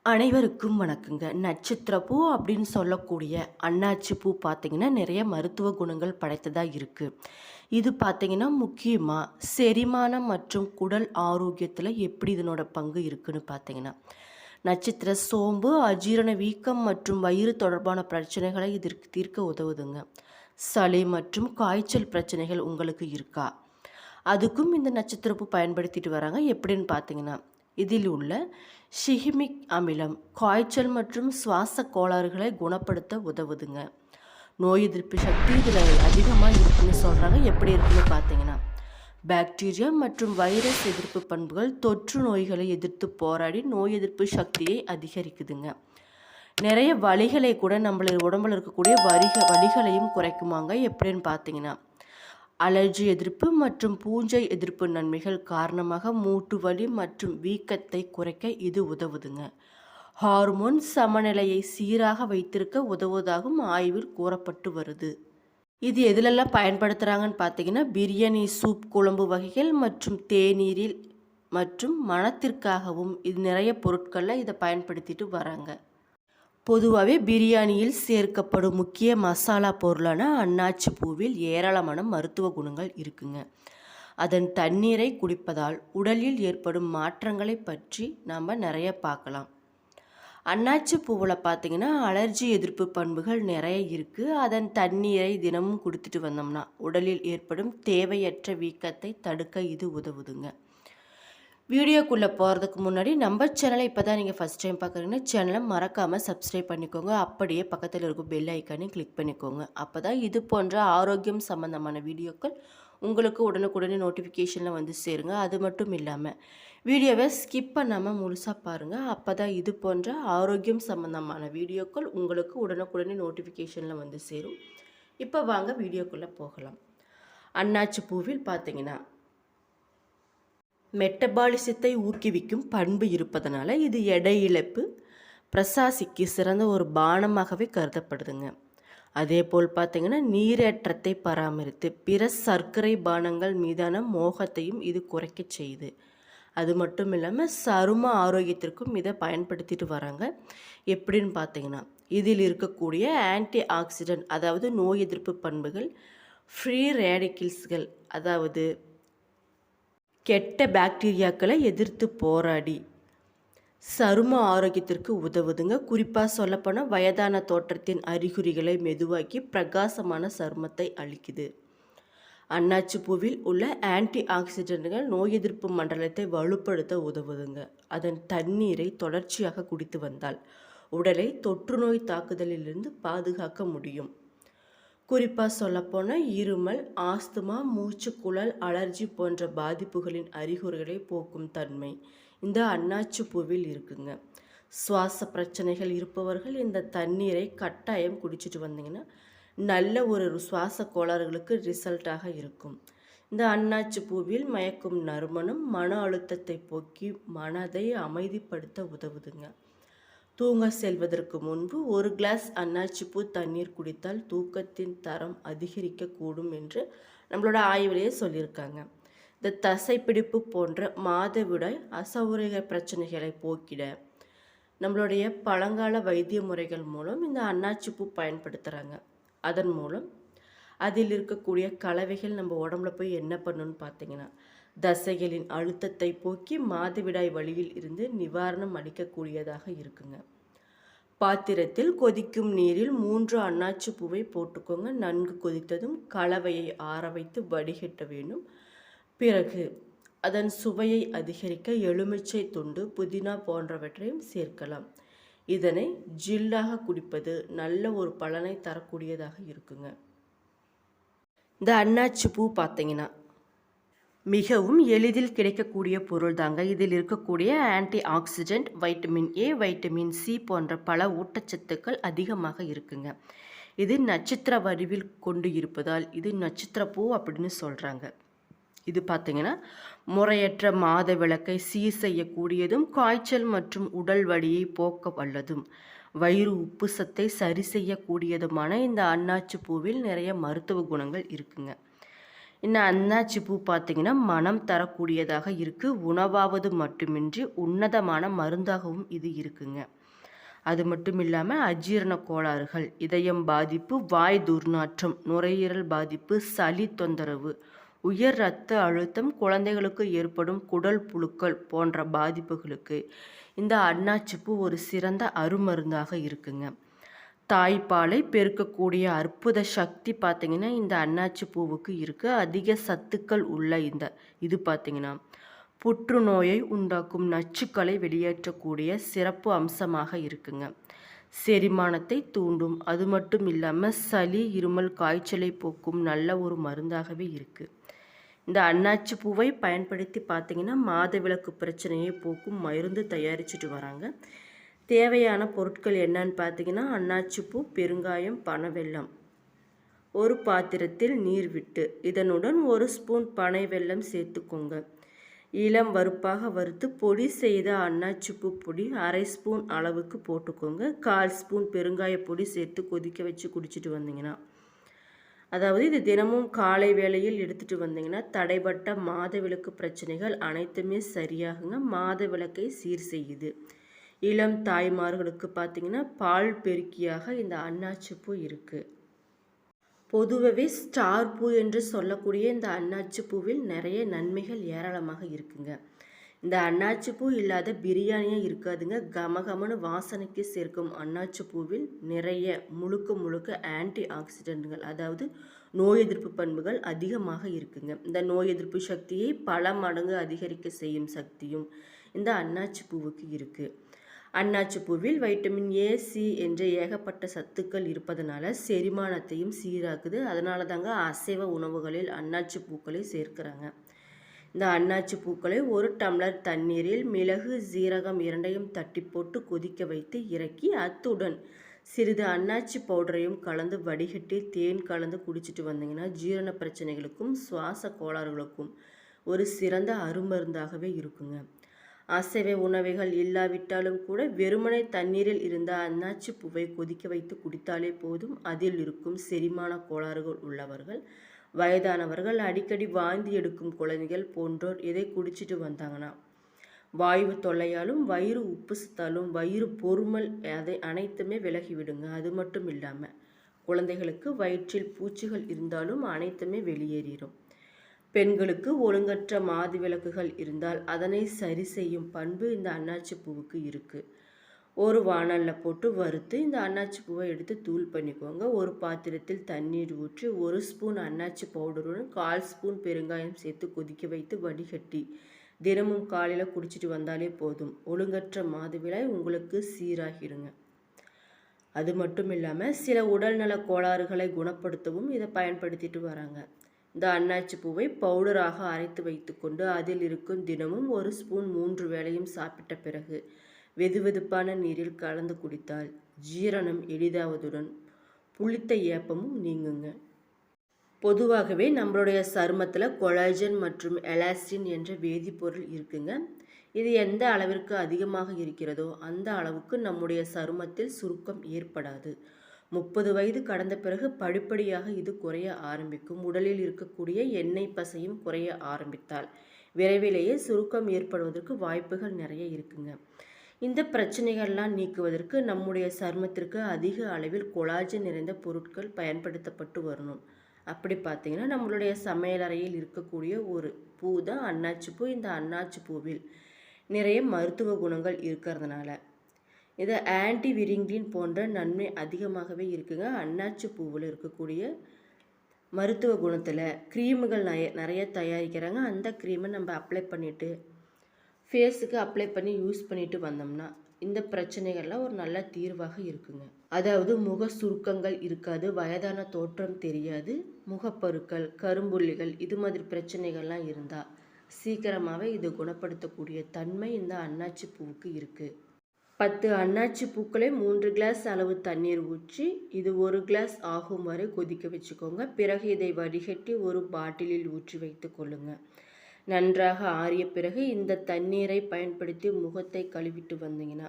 அனைவருக்கும் வணக்கங்க. நட்சத்திரப்பூ அப்படின்னு சொல்லக்கூடிய அன்னாச்சி பூ பார்த்தீங்கன்னா, நிறைய மருத்துவ குணங்கள் படைத்ததா இருக்கு. இது பார்த்தீங்கன்னா, முக்கியமா செரிமானம் மற்றும் குடல் ஆரோக்கியத்தில எப்படி இதனோட பங்கு இருக்குன்னு பார்த்தீங்கன்னா, நட்சத்திர சோம்பு, அஜீரண வீக்கம் மற்றும் வயிறு தொடர்பான பிரச்சனைகளை இதற்கு தீர்க்க உதவுதுங்க. சளி மற்றும் காய்ச்சல் பிரச்சனைகள் உங்களுக்கு இருக்கா? அதுக்கும் இந்த நட்சத்திரப்பூ பயன்படுத்திட்டு வராங்க. எப்படின்னு பார்த்தீங்கன்னா, இதில் உள்ள ஷிகிமிக் அமிலம் காய்ச்சல் மற்றும் சுவாச கோளாறுகளை குணப்படுத்த உதவுதுங்க. நோய் எதிர்ப்பு சக்தி இதில் அதிகமாக இருக்குன்னு சொல்கிறாங்க. எப்படி இருக்குன்னு பார்த்தீங்கன்னா, பாக்டீரியா மற்றும் வைரஸ் எதிர்ப்பு பண்புகள் தொற்று நோய்களை எதிர்த்து போராடி நோய் எதிர்ப்பு சக்தியை அதிகரிக்குதுங்க. நிறைய வலிகளை கூட நம்மள உடம்புல இருக்கக்கூடிய வலிகளையும் குறைக்குமாங்க. எப்படின்னு பார்த்தீங்கன்னா, அலர்ஜி எதிர்ப்பு மற்றும் பூஞ்சை எதிர்ப்பு நன்மைகள் காரணமாக மூட்டு வலி மற்றும் வீக்கத்தை குறைக்க இது உதவுதுங்க. ஹார்மோன் சமநிலையை சீராக வைத்திருக்க உதவுவதாகவும் ஆய்வில் கூறப்பட்டு வருது. இது எதிலெல்லாம் பயன்படுத்துகிறாங்கன்னு பார்த்தீங்கன்னா, பிரியாணி சூப் குழம்பு வகைகள் மற்றும் தேநீரில் மற்றும் மணத்திற்காகவும் இது நிறைய பொருட்களில் இதை பயன்படுத்திட்டு வராங்க. பொதுவாகவே பிரியாணியில் சேர்க்கப்படும் முக்கிய மசாலா பொருளான அன்னாச்சி பூவில் ஏராளமான மருத்துவ குணங்கள் இருக்குங்க. அதன் தண்ணீரை குடிப்பதால் உடலில் ஏற்படும் மாற்றங்களை பற்றி நாம் நிறைய பார்க்கலாம். அன்னாச்சி பூவில் பார்த்திங்கன்னா அலர்ஜி எதிர்ப்பு பண்புகள் நிறைய இருக்குது. அதன் தண்ணீரை தினமும் குடித்துட்டு வந்தோம்னா உடலில் ஏற்படும் தேவையற்ற வீக்கத்தை தடுக்க இது உதவுதுங்க. வீடியோக்குள்ளே போகிறதுக்கு முன்னாடி நம்ம சேனலை இப்போ தான் நீங்கள் ஃபஸ்ட் டைம் பார்க்குறீங்கன்னா சேனலை மறக்காமல் சப்ஸ்கிரைப் பண்ணிக்கோங்க. அப்படியே பக்கத்தில் இருக்கும் பெல் ஐக்கானையும் கிளிக் பண்ணிக்கோங்க. அப்போ தான் இது போன்ற ஆரோக்கியம் சம்மந்தமான வீடியோக்கள் உங்களுக்கு உடனுக்குடனே நோட்டிஃபிகேஷனில் வந்து சேருங்க. அது மட்டும் இல்லாமல் வீடியோவை ஸ்கிப் பண்ணாமல் முழுசாக பாருங்கள். அப்போ தான் இது போன்ற ஆரோக்கியம் சம்மந்தமான வீடியோக்கள் உங்களுக்கு உடனுக்குடனே நோட்டிஃபிகேஷனில் வந்து சேரும். இப்போ வாங்க வீடியோக்குள்ளே போகலாம். அன்னாச்சி பூவில் பார்த்தீங்கன்னா மெட்டபாலிசத்தை ஊக்குவிக்கும் பண்பு இருப்பதனால இது எடை இழப்பு பிரசாசிக்கு சிறந்த ஒரு பானமாகவே கருதப்படுதுங்க. அதே போல் பார்த்திங்கன்னா நீரேற்றத்தை பராமரித்து பிற சர்க்கரை பானங்கள் மீதான மோகத்தையும் இது குறைக்க செய்யுது. அது மட்டும் இல்லாமல் சரும ஆரோக்கியத்திற்கும் இதை பயன்படுத்திட்டு வராங்க. எப்படின்னு பார்த்தீங்கன்னா, இதில் இருக்கக்கூடிய ஆன்டி ஆக்சிடென்ட் அதாவது நோய் எதிர்ப்பு பண்புகள், ஃப்ரீ ரேடிக்கல்ஸ்கள் அதாவது கெட்ட பாக்டீரியாக்களை எதிர்த்து போராடி சரும ஆரோக்கியத்திற்கு உதவுதுங்க. குறிப்பாக சொல்லப்போனால் வயதான தோற்றத்தின் அறிகுறிகளை மெதுவாக்கி பிரகாசமான சருமத்தை அளிக்குது. அன்னாச்சி பூவில் உள்ள ஆன்டி ஆக்சிடென்ட்கள் நோய் எதிர்ப்பு மண்டலத்தை வலுப்படுத்த உதவுதுங்க. அதன் தண்ணீரை தொடர்ச்சியாக குடித்து வந்தால் உடலை தொற்று நோய் தாக்குதலிலிருந்து பாதுகாக்க முடியும். குறிப்பாக சொல்லப்போனால் இருமல், ஆஸ்துமா, மூச்சுக்குழல், அலர்ஜி போன்ற பாதிப்புகளின் அறிகுறிகளை போக்கும் தன்மை இந்த அன்னாச்சி பூவில் இருக்குங்க. சுவாச பிரச்சனைகள் இருப்பவர்கள் இந்த தண்ணீரை கட்டாயம் குடிச்சிட்டு வந்தீங்கன்னா நல்ல ஒரு சுவாச கோளாறுகளுக்கு ரிசல்ட்டாக இருக்கும். இந்த அன்னாச்சி பூவில் மயக்கும் நறுமணம் மன அழுத்தத்தை போக்கி மனதை அமைதிப்படுத்த உதவுதுங்க. தூங்க செல்வதற்கு முன்பு ஒரு கிளாஸ் அன்னாச்சிப்பூ தண்ணீர் குடித்தால் தூக்கத்தின் தரம் அதிகரிக்கக்கூடும் என்று நம்மளோட ஆய்விலேயே சொல்லியிருக்காங்க. இந்த தசைப்பிடிப்பு போன்ற மாதவிடாய் அசௌகரிய பிரச்சனைகளை போக்கிட நம்மளுடைய பழங்கால வைத்திய முறைகள் மூலம் இந்த அன்னாச்சிப்பூ பயன்படுத்துகிறாங்க. அதன் மூலம் அதில் இருக்கக்கூடிய கலவைகள் நம்ம உடம்புல போய் என்ன பண்ணணும்னு பார்த்தீங்கன்னா, தசைகளின் அழுத்தத்தை போக்கி மாதவிடாய் வலியில் இருந்து நிவாரணம் அளிக்கக்கூடியதாக இருக்குங்க. பாத்திரத்தில் கொதிக்கும் நீரில் 3 அன்னாச்சி பூவை போட்டுக்கோங்க. நன்கு கொதித்ததும் கலவையை ஆற வைத்து வடிகட்ட வேண்டும். பிறகு அதன் சுவையை அதிகரிக்க எலுமிச்சை துண்டு, புதினா போன்றவற்றையும் சேர்க்கலாம். இதனை ஜில்லாக குடிப்பது நல்ல ஒரு பலனை தரக்கூடியதாக இருக்குங்க. இந்த அன்னாச்சி பூ பார்த்தீங்கன்னா மிகவும் எளிதில் கிடைக்கக்கூடிய பொருள் தாங்க. இதில் இருக்கக்கூடிய anti accident, vitamin A, vitamin C போன்ற பல ஊட்டச்சத்துக்கள் அதிகமாக இருக்குங்க. இது நட்சத்திர வடிவில் கொண்டு இருப்பதால் இது நட்சத்திர பூ அப்படின்னு சொல்கிறாங்க. இது பார்த்திங்கன்னா முறையற்ற மாத விளக்கை சீர் செய்யக்கூடியதும், காய்ச்சல் மற்றும் உடல் வலியை போக்க வல்லதும், வயிறு உப்புசத்தை சரி செய்யக்கூடியதுமான இந்த அன்னாச்சி பூவில் நிறைய மருத்துவ குணங்கள் இருக்குங்க. இந்த அன்னாச்சி பூ பார்த்திங்கன்னா மனம் தரக்கூடியதாக இருக்குது. உணவாவது மட்டுமின்றி உன்னதமான மருந்தாகவும் இது இருக்குங்க. அது மட்டும் இல்லாமல் அஜீரண கோளாறுகள், இதயம் பாதிப்பு, வாய் துர்நாற்றம், நுரையீரல் பாதிப்பு, சளி தொந்தரவு, உயர் இரத்த அழுத்தம், குழந்தைகளுக்கு ஏற்படும் குடல் புழுக்கள் போன்ற பாதிப்புகளுக்கு இந்த அன்னாச்சிப்பூ ஒரு சிறந்த அருமருந்தாக இருக்குங்க. தாய்ப்பாலை பெருக்கக்கூடிய அற்புத சக்தி பார்த்திங்கன்னா இந்த அன்னாச்சி பூவுக்கு இருக்குது. அதிக சத்துக்கள் உள்ள இது பார்த்திங்கன்னா புற்றுநோயை உண்டாக்கும் நச்சுக்களை வெளியேற்றக்கூடிய சிறப்பு அம்சமாக இருக்குங்க. செரிமானத்தை தூண்டும். அது மட்டும் இல்லாமல் சளி, இருமல், காய்ச்சலை போக்கும் நல்ல ஒரு மருந்தாகவே இருக்குது. இந்த அன்னாச்சி பூவை பயன்படுத்தி பார்த்திங்கன்னா மாதவிலக்கு பிரச்சனையை போக்கும் மருந்து தயாரிச்சுட்டு வராங்க. தேவையான பொருட்கள் என்னன்னு பார்த்தீங்கன்னா அன்னாச்சிப்பூ, பெருங்காயம், பனவெல்லம், ஒரு பாத்திரத்தில் நீர் விட்டு இதனுடன் 1 ஸ்பூன் பனை வெல்லம் சேர்த்துக்கோங்க. இளம் வறுப்பாக வறுத்து பொடி செய்த அன்னாச்சிப்பூ பொடி 1/2 ஸ்பூன் அளவுக்கு போட்டுக்கோங்க. 1/4 ஸ்பூன் பெருங்காய பொடி சேர்த்து கொதிக்க வச்சு குடிச்சிட்டு வந்தீங்கன்னா, அதாவது இது தினமும் காலை வேளையில் எடுத்துகிட்டு வந்தீங்கன்னா தடைப்பட்ட மாதவிலக்கு பிரச்சனைகள் அனைத்துமே சரியாகுங்க. மாதவிலக்கை சீர் செய்யுது. இளம் தாய்மார்களுக்கு பார்த்திங்கன்னா பால் பெருக்கியாக இந்த அன்னாச்சிப்பூ இருக்குது. பொதுவாகவே ஸ்டார் பூ என்று சொல்லக்கூடிய இந்த அன்னாச்சி பூவில் நிறைய நன்மைகள் ஏராளமாக இருக்குங்க. இந்த அன்னாச்சி பூ இல்லாத பிரியாணியே இருக்காதுங்க. கமகமனு வாசனைக்கு சேர்க்கும் அன்னாச்சி பூவில் நிறைய முழுக்க ஆன்டி ஆக்சிடென்ட்கள், அதாவது நோய் எதிர்ப்பு பண்புகள் அதிகமாக இருக்குங்க. இந்த நோய் எதிர்ப்பு சக்தியை பல மடங்கு அதிகரிக்க செய்யும் சக்தியும் இந்த அன்னாச்சி பூவுக்கு இருக்குது. அன்னாச்சி பூவில் வைட்டமின் ஏ, சி என்ற ஏகப்பட்ட சத்துக்கள் இருப்பதனால செரிமானத்தையும் சீராக்குது. அதனால தாங்க அசைவ உணவுகளில் அன்னாச்சி பூக்களை சேர்க்கிறாங்க. இந்த அன்னாச்சி பூக்களை 1 டம்ளர் தண்ணீரில் மிளகு, சீரகம் 2ஐயும் தட்டி போட்டு கொதிக்க வைத்து இறக்கி அத்துடன் சிறிது அன்னாச்சி பவுடரையும் கலந்து வடிகட்டி தேன் கலந்து குடிச்சிட்டு வந்தீங்கன்னா ஜீரண பிரச்சனைகளுக்கும் சுவாச கோளாறுகளுக்கும் ஒரு சிறந்த அருமருந்தாகவே இருக்குங்க. அசைவ உணவுகள் இல்லாவிட்டாலும் கூட வெறுமனை தண்ணீரில் இருந்த அன்னாச்சி பூவை கொதிக்க வைத்து குடித்தாலே போதும். அதில் இருக்கும் செரிமான கோளாறுகள் உள்ளவர்கள், வயதானவர்கள், அடிக்கடி வாந்தி எடுக்கும் குழந்தைகள் போன்றோர் இதை குடிச்சிட்டு வந்தாங்கன்னா வாயு தொல்லையாலும் வயிறு உப்புசத்தாலும் வயிறு பொறுமல் அதை அனைத்துமே விலகிவிடுங்க. அது மட்டும் இல்லாமல் குழந்தைகளுக்கு வயிற்றில் பூச்சிகள் இருந்தாலும் அனைத்துமே வெளியேறிடும். பெண்களுக்கு ஒழுங்கற்ற மாதவிலக்குகள் இருந்தால் அதனை சரி செய்யும் பண்பு இந்த அன்னாச்சி பூவுக்கு இருக்குது. ஒரு வாணலில் போட்டு வறுத்து இந்த அன்னாச்சி பூவை எடுத்து தூள் பண்ணிக்கோங்க. ஒரு பாத்திரத்தில் தண்ணீர் ஊற்றி 1 ஸ்பூன் அன்னாச்சி பவுடருடன் 1/4 ஸ்பூன் பெருங்காயம் சேர்த்து கொதிக்க வைத்து வடிகட்டி தினமும் காலையில் குடிச்சிட்டு வந்தாலே போதும். ஒழுங்கற்ற மாதவிடாய் உங்களுக்கு சீராகிடுங்க. அது மட்டும் இல்லாமல் சில உடல்நல கோளாறுகளை குணப்படுத்தவும் இதை பயன்படுத்திட்டு வராங்க. இந்த அன்னாச்சி பூவை பவுடராக அரைத்து வைத்துக்கொண்டு அதில் இருக்கும் தினமும் 1 ஸ்பூன் 3 வேளையும் சாப்பிட்ட பிறகு வெதுவெதுப்பான நீரில் கலந்து குடித்தால் ஜீரணம் எளிதாவதுடன் புளித்த ஏப்பமும் நீங்குங்க. பொதுவாகவே நம்மளுடைய சருமத்தில் கொலாஜன் மற்றும் எலாஸ்டின் என்ற வேதிப்பொருள் இருக்குங்க. இது எந்த அளவிற்கு அதிகமாக இருக்கிறதோ அந்த அளவுக்கு நம்முடைய சருமத்தில் சுருக்கம் ஏற்படாது. 30 வயது கடந்த பிறகு படிப்படியாக இது குறைய ஆரம்பிக்கும். உடலில் இருக்கக்கூடிய எண்ணெய் பசையும் குறைய ஆரம்பித்தால் விரைவிலேயே சுருக்கம் ஏற்படுவதற்கு வாய்ப்புகள் நிறைய இருக்குங்க. இந்த பிரச்சனைகள்லாம் நீக்குவதற்கு நம்முடைய சருமத்திற்கு அதிக அளவில் கொலாஜன் நிறைந்த பொருட்கள் பயன்படுத்தப்பட்டு வரணும். அப்படி பார்த்தீங்கன்னா நம்மளுடைய சமையலறையில் இருக்கக்கூடிய ஒரு பூ தான் அன்னாச்சி பூ. இந்த அன்னாச்சி பூவில் நிறைய மருத்துவ குணங்கள் இருக்கிறதுனால இது ஆன்டி விரிங்கின் போன்ற நன்மை அதிகமாகவே இருக்குங்க. அன்னாச்சி பூவில் இருக்கக்கூடிய மருத்துவ குணத்தில் க்ரீமுகள் நிறைய தயாரிக்கிறாங்க. அந்த க்ரீமை நம்ம அப்ளை பண்ணிவிட்டு ஃபேஸுக்கு அப்ளை பண்ணி யூஸ் பண்ணிட்டு வந்தோம்னா இந்த பிரச்சனைகள்லாம் ஒரு நல்ல தீர்வாக இருக்குங்க. அதாவது முக சுருக்கங்கள் இருக்காது, வயதான தோற்றம் தெரியாது, முகப்பருக்கள், கரும்புள்ளிகள் இது மாதிரி பிரச்சனைகள்லாம் இருந்தால் சீக்கிரமாகவே இது குணப்படுத்தக்கூடிய தன்மை இந்த அன்னாச்சி பூவுக்கு இருக்குது. 10 அன்னாச்சி பூக்களை 3 கிளாஸ் அளவு தண்ணீர் ஊற்றி இது 1 கிளாஸ் ஆகும் வரை கொதிக்க வச்சுக்கோங்க. பிறகு இதை வடிகட்டி ஒரு பாட்டிலில் ஊற்றி வைத்து கொள்ளுங்க. நன்றாக ஆறிய பிறகு இந்த தண்ணீரை பயன்படுத்தி முகத்தை கழுவிட்டு வந்தீங்கன்னா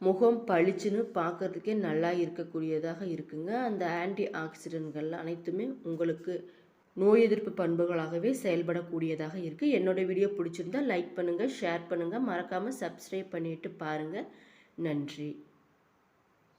முகம் பளிச்சுன்னு பார்க்கறதுக்கே நல்லா இருக்கக்கூடியதாக இருக்குங்க. அந்த ஆன்டி ஆக்சிடென்ட்கள் அனைத்துமே உங்களுக்கு நோய் எதிர்ப்பு பண்புகளாகவே செயல்படக்கூடியதாக இருக்குது. என்னோட வீடியோ பிடிச்சிருந்தா லைக் பண்ணுங்கள், ஷேர் பண்ணுங்கள், மறக்காமல் சப்ஸ்கிரைப் பண்ணிட்டு பாருங்கள். நன்றி.